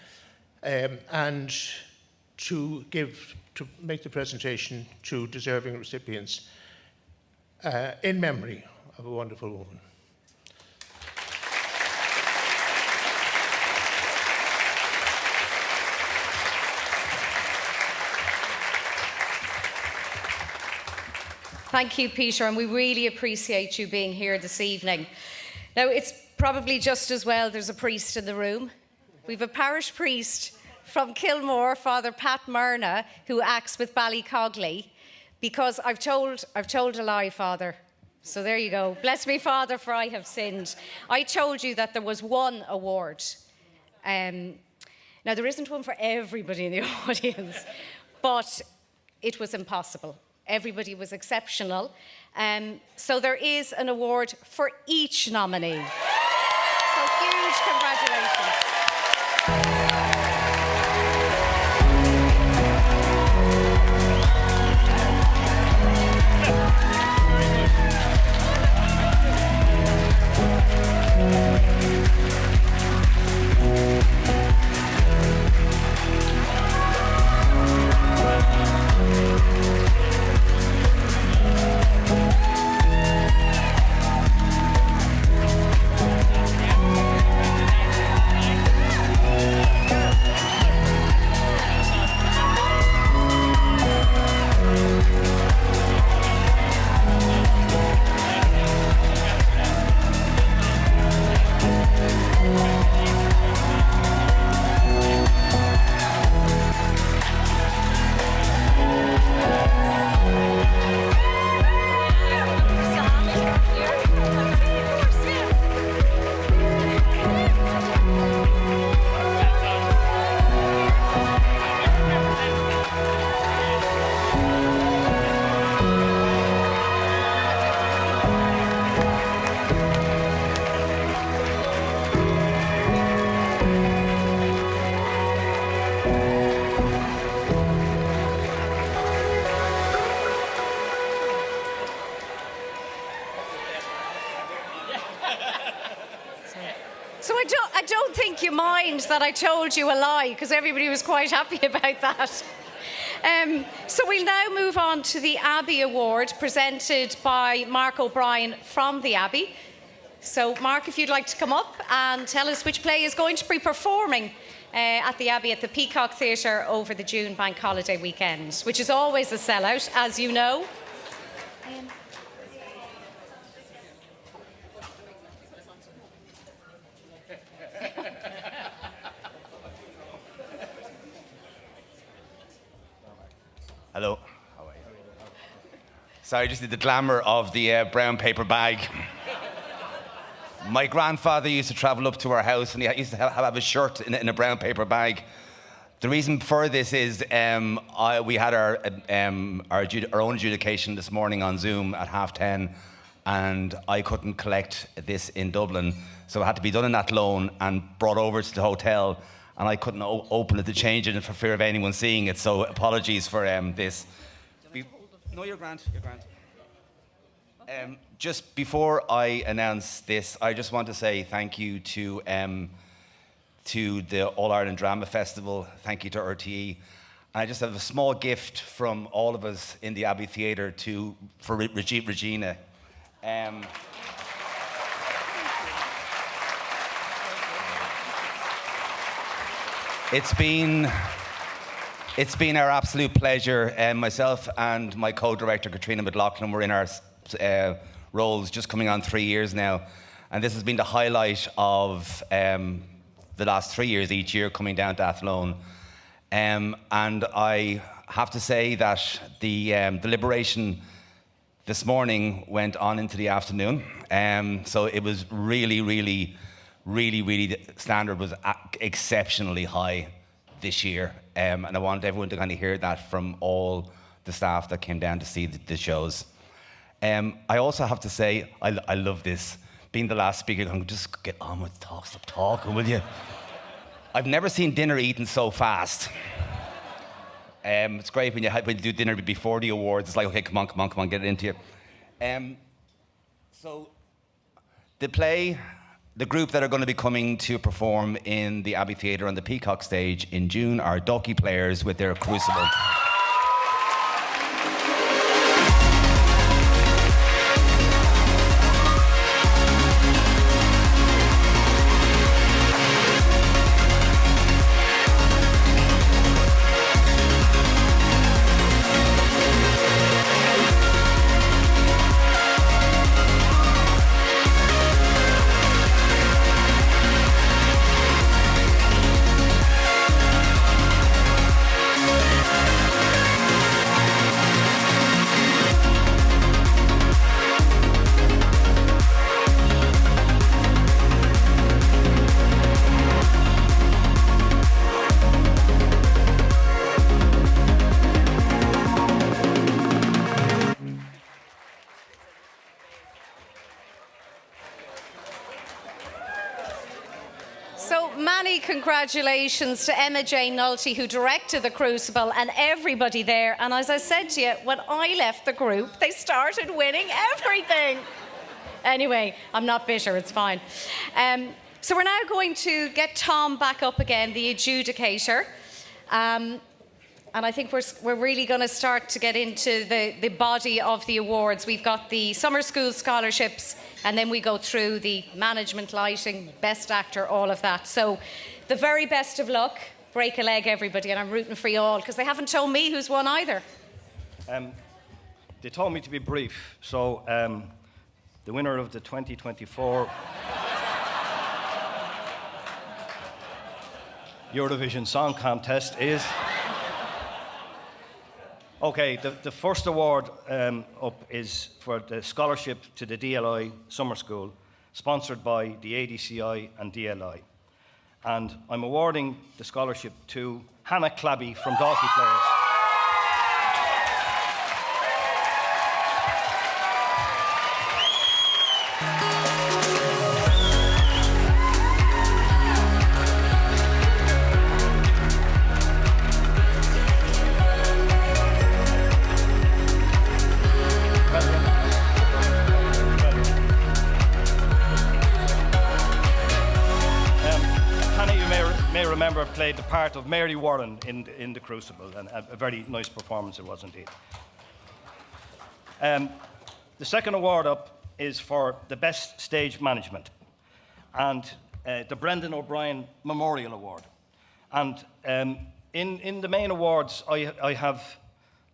and to make the presentation to deserving recipients in memory of a wonderful woman. Thank you, Peter, and we really appreciate you being here this evening. Now, it's probably just as well there's a priest in the room. We've a parish priest from Kilmore, Father Pat Myrna, who acts with Ballycogley, because I've told a lie, Father. So there you go. Bless me, Father, for I have sinned. I told you that there was one award. Now, there isn't one for everybody in the audience, but it was impossible. everybody was exceptional. So there is an award for each nominee. So huge congratulations. So I don't think you mind that I told you a lie, because everybody was quite happy about that. So we'll now move on to the Abbey Award, presented by Mark O'Brien from the Abbey. So Mark, if you'd like to come up and tell us which play is going to be performing at the Abbey at the Peacock Theatre over the June bank holiday weekend, which is always a sellout, as you know. Hello. How are you? Sorry, I just did the glamour of the brown paper bag. My grandfather used to travel up to our house and he used to have a shirt in a brown paper bag. The reason for this is we had our own adjudication this morning on Zoom at 10:30, and I couldn't collect this in Dublin, so it had to be done in that loan and brought over to the hotel, and I couldn't open it to change it for fear of anyone seeing it, so apologies for this. No, you're grand, you're grand. Just before I announce this, I just want to say thank you to the All Ireland Drama Festival, thank you to RTE. And I just have a small gift from all of us in the Abbey Theatre for Regina. It's been our absolute pleasure. Myself and my co-director Katrina McLaughlin were in our roles just coming on 3 years now, and this has been the highlight of the last 3 years, each year coming down to Athlone. And I have to say that the deliberation this morning went on into the afternoon, so it was really, the standard was exceptionally high this year, and I want everyone to kind of hear that from all the staff that came down to see the shows. I also have to say, I love this. Being the last speaker, I'm just get on with talk, stop talking, will you? I've never seen dinner eaten so fast. It's great when you do dinner before the awards. It's like, okay, come on, get it into you. So the group that are going to be coming to perform in the Abbey Theatre on the Peacock stage in June are Ducky Players with their Crucible. congratulations to Emma Jane Nulty, who directed The Crucible, and everybody there. And as I said to you, when I left the group, they started winning everything. Anyway, I'm not bitter, it's fine. So we're now going to get Tom back up again, the adjudicator. And I think we're really going to start to get into the body of the awards. We've got the summer school scholarships, and then we go through the management, lighting, best actor, all of that. So the very best of luck. Break a leg, everybody, and I'm rooting for you all, because they haven't told me who's won either. They told me to be brief, so the winner of the 2024 Eurovision Song Contest is... Okay, the first award up is for the scholarship to the DLI Summer School, sponsored by the ADCI and DLI. And I'm awarding the scholarship to Hannah Clabby from Dalkey Players. Remember, played the part of Mary Warren in The Crucible, and a very nice performance it was indeed. The second award up is for the best stage management, and the Brendan O'Brien Memorial Award. And in the main awards, I have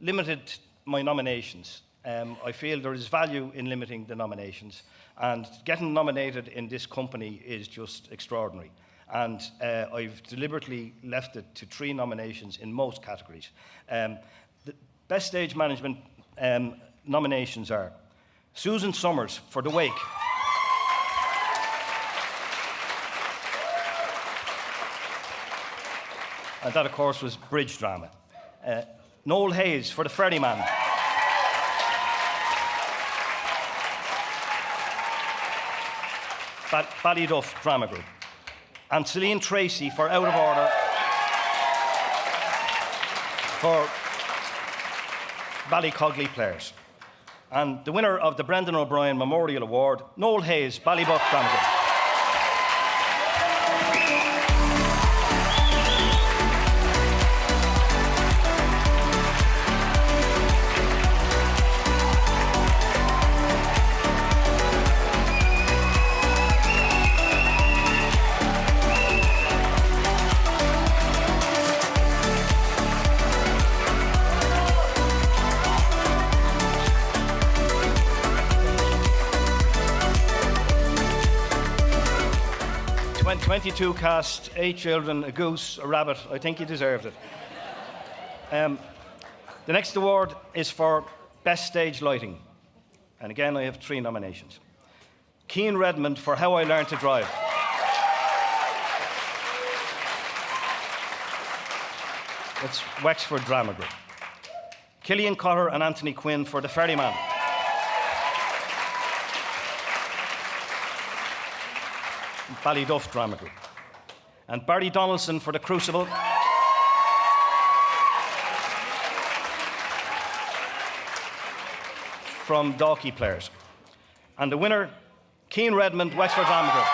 limited my nominations. I feel there is value in limiting the nominations, and getting nominated in this company is just extraordinary. And I've deliberately left it to 3 nominations in most categories. The Best Stage Management nominations are Susan Summers for The Wake, and that, of course, was bridge drama. Noel Hayes for The Ferryman, Ballyduff Drama Group, and Celine Tracy for Out of Order for Ballycogley Players. And the winner of the Brendan O'Brien Memorial Award, Noel Hayes, Ballybuff Drama Group. 22 cast, 8 children, a goose, a rabbit. I think he deserved it. The next award is for Best Stage Lighting. And again, I have 3 nominations. Keane Redmond for How I Learned to Drive. It's Wexford Drama Group. Killian Cotter and Anthony Quinn for The Ferryman. Ballyduff Drama Group. And Barry Donaldson for The Crucible. From Dalkey Players. And the winner, Keane Redmond, Wexford Drama Group.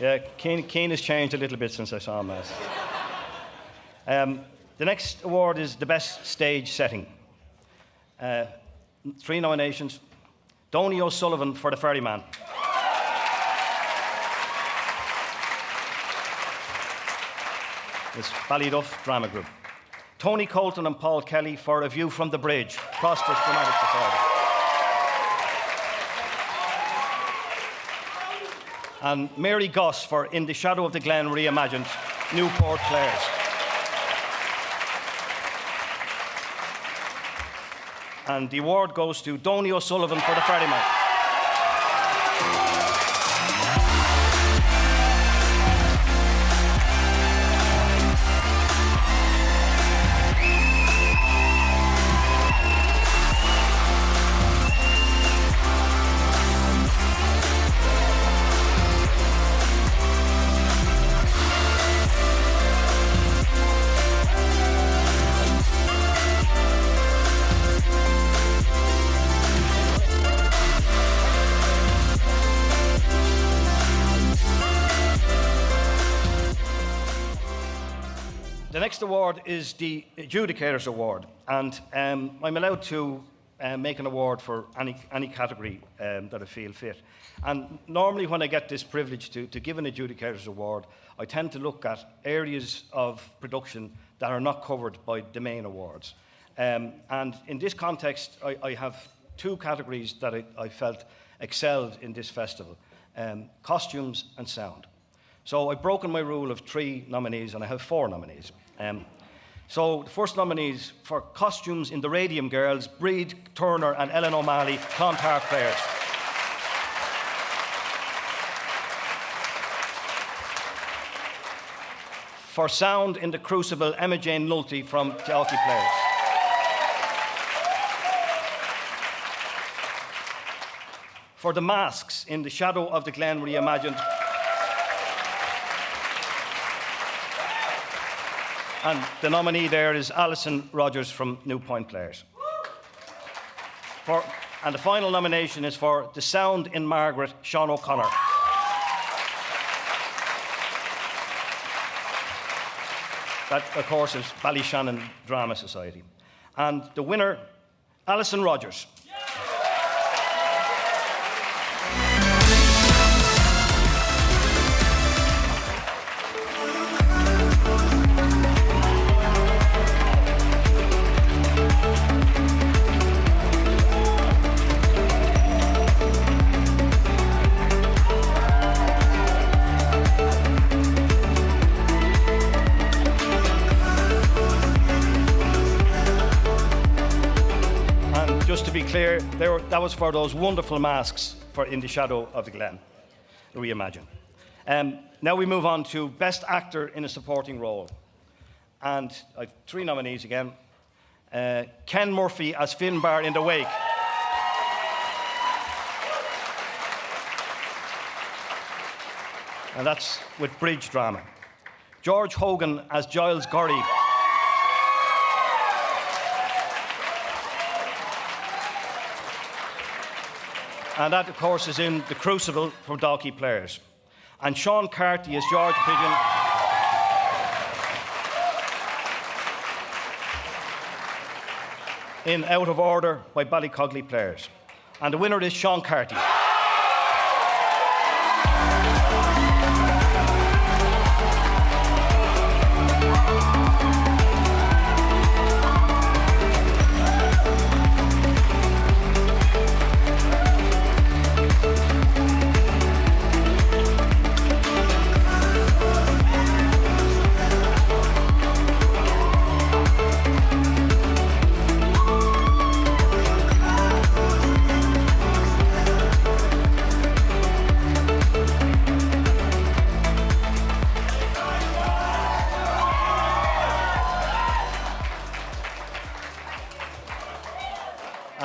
Yeah, Keane has changed a little bit since I saw him last. The next award is the Best Stage Setting. 3 nominations. Donny O'Sullivan for The Ferryman. It's Ballyduff Drama Group. Tony Colton and Paul Kelly for A View from the Bridge, Prosperous Dramatic Society. And Mary Goss for In the Shadow of the Glen Reimagined, Newport Players. And the award goes to Donny O'Sullivan for The Ferryman. The next award is the Adjudicator's Award, and I'm allowed to make an award for any category that I feel fit. And normally when I get this privilege to give an Adjudicator's Award, I tend to look at areas of production that are not covered by the main awards. And in this context, I have two categories that I felt excelled in this festival, costumes and sound. So I've broken my rule of 3 nominees, and I have 4 nominees. So the first nominees for costumes in the Radium Girls, Breed Turner and Ellen O'Malley, Clontarf Players. For sound in the Crucible, Emma Jane Nulty from Dalkey Players. For the masks in the Shadow of the Glen Reimagined, and the nominee there is Alison Rogers from New Point Players. And the final nomination is for The Sound in Margaret, Sean O'Connor. That, of course, is Ballyshannon Drama Society. And the winner, Alison Rogers. Just to be clear, that was for those wonderful masks for In the Shadow of the Glen Reimagined. Now we move on to Best Actor in a Supporting Role. And I have 3 nominees again. Ken Murphy as Finbar in The Wake. And that's with bridge drama. George Hogan as Giles Gorry. And that, of course, is in The Crucible for Dalkey Players. And Sean Carty as George Pigeon. In Out of Order by Ballycogley Players. And the winner is Sean Carty.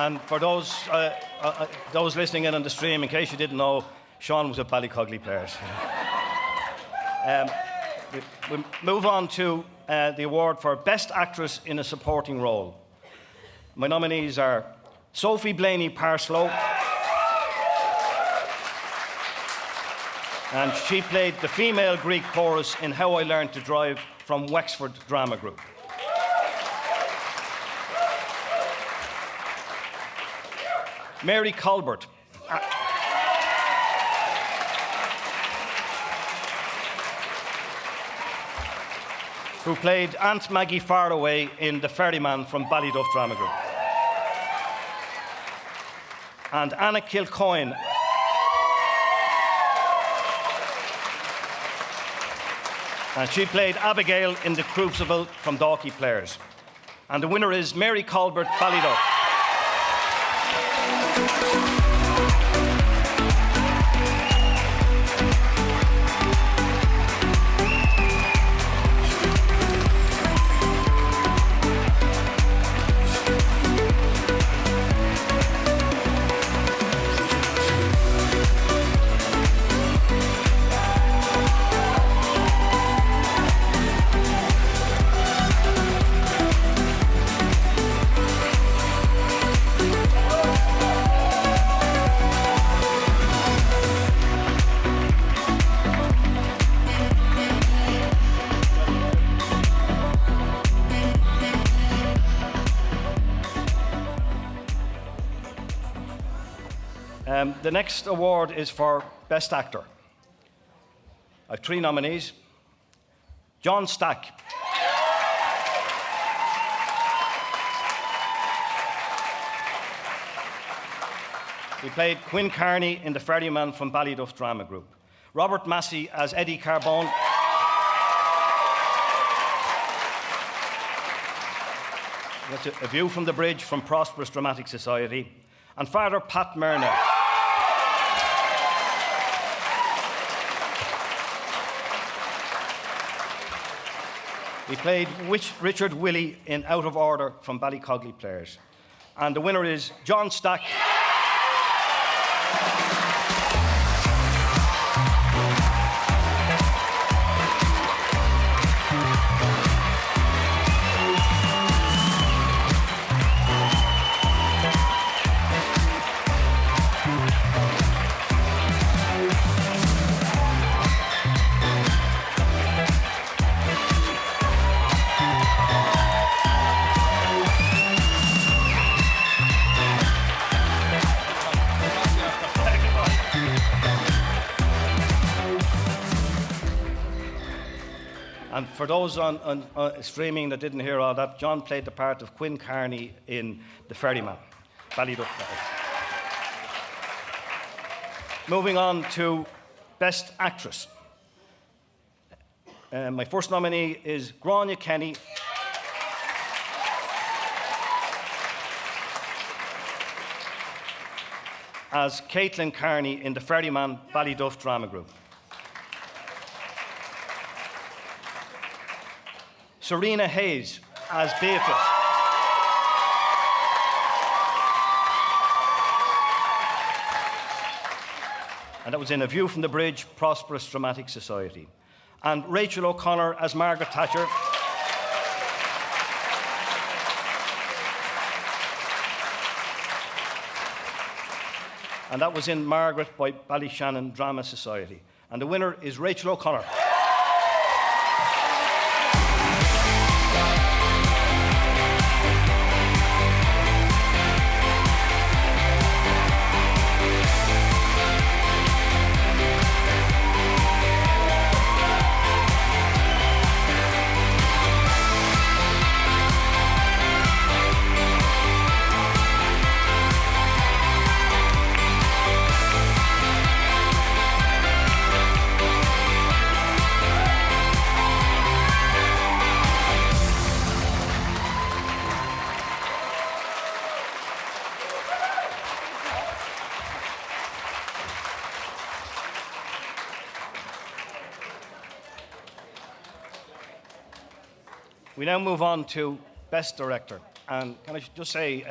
And for those listening in on the stream, in case you didn't know, Sean was with Ballycogley Players. We move on to the award for Best Actress in a Supporting Role. My nominees are Sophie Blaney Parslow, and she played the female Greek chorus in How I Learned to Drive from Wexford Drama Group. Mary Colbert. who played Aunt Maggie Faraway in The Ferryman from Ballyduff Drama Group. And Anna Kilcoyne, and she played Abigail in The Crucible from Dalkey Players. And the winner is Mary Colbert, Ballyduff. The next award is for Best Actor. I have 3 nominees. John Stack. He played Quinn Carney in The Ferryman from Ballyduff Drama Group. Robert Massey as Eddie Carbone. That's A View from the Bridge from Prosperous Dramatic Society. And Father Pat Myrna. He played Richard Willey in Out of Order from Ballycogley Players. And the winner is John Stack. And for those on streaming that didn't hear all that, John played the part of Quinn Carney in The Ferryman, Ballyduff. Moving on to Best Actress. My first nominee is Grania Kenny as Caitlin Carney in The Ferryman, Ballyduff Drama Group. Serena Hayes as Beatrice. And that was in A View from the Bridge, Prosperous Dramatic Society. And Rachel O'Connor as Margaret Thatcher. And that was in Margaret by Ballyshannon Drama Society. And the winner is Rachel O'Connor. We now move on to Best Director. And can I just say,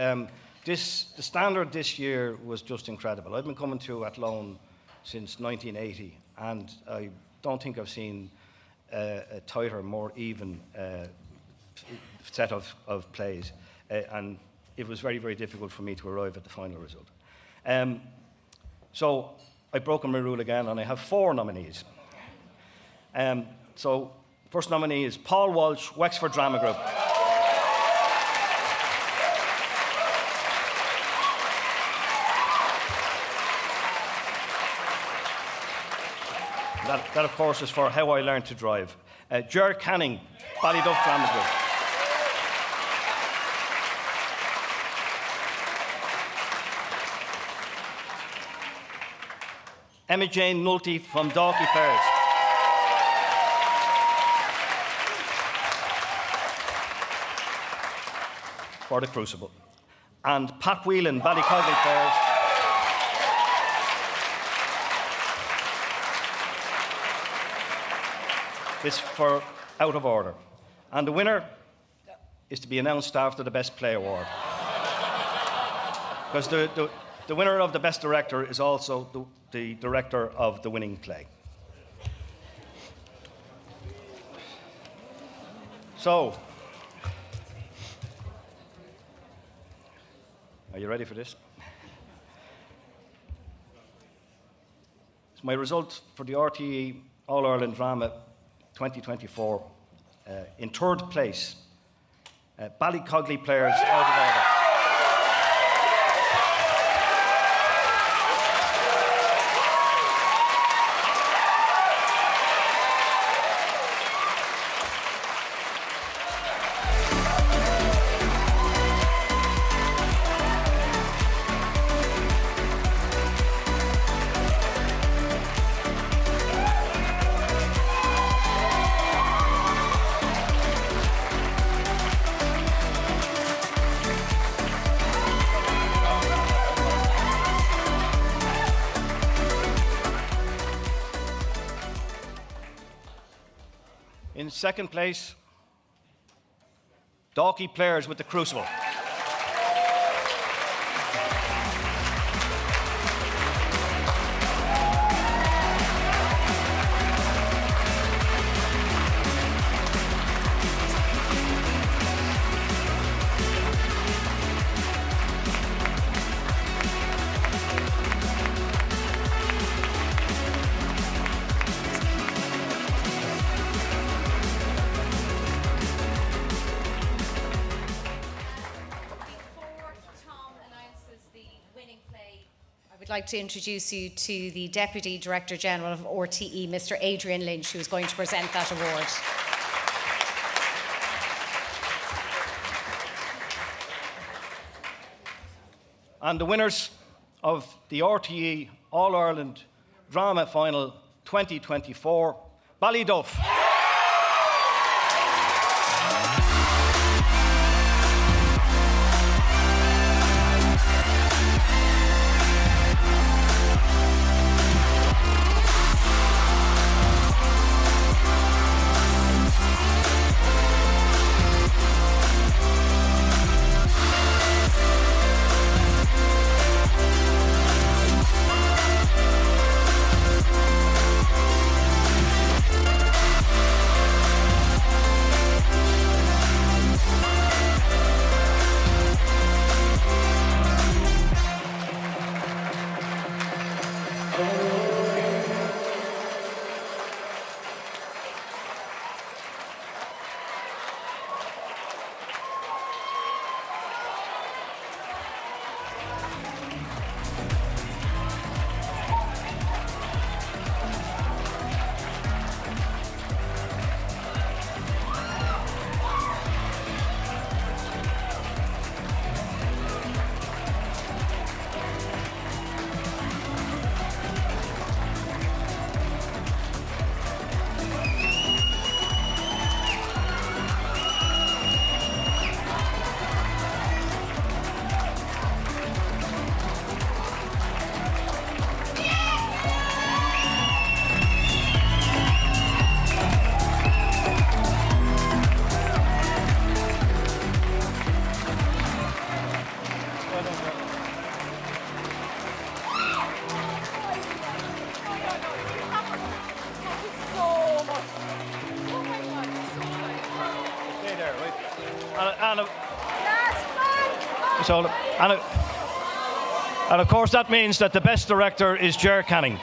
the standard this year was just incredible. I've been coming to Athlone since 1980, and I don't think I've seen a tighter, more even set of plays. And it was very, very difficult for me to arrive at the final result. So I've broken my rule again, and I have 4 nominees. So first nominee is Paul Walsh, Wexford Drama Group. That, of course, is for How I Learned to Drive. Ger Canning Ballyduff Drama Group. Emma Jane Nulty from Dalkey Players. For the Crucible. And Pat Whelan, Ballycogley Players. This for Out of Order. And the winner is to be announced after the Best Play Award. Because the winner of the Best Director is also the director of the winning play. So, are you ready for this? It's my result for the RTE All-Ireland Drama 2024. In third place, Ballycogley Players, Out of Order. In second place, Dalkey Players with the Crucible. I'd like to introduce you to the Deputy Director General of RTE, Mr. Adrian Lynch, who is going to present that award. And the winners of the RTE All-Ireland Drama Final 2024, Ballyduff. And of course that means that the best director is Ger Canning.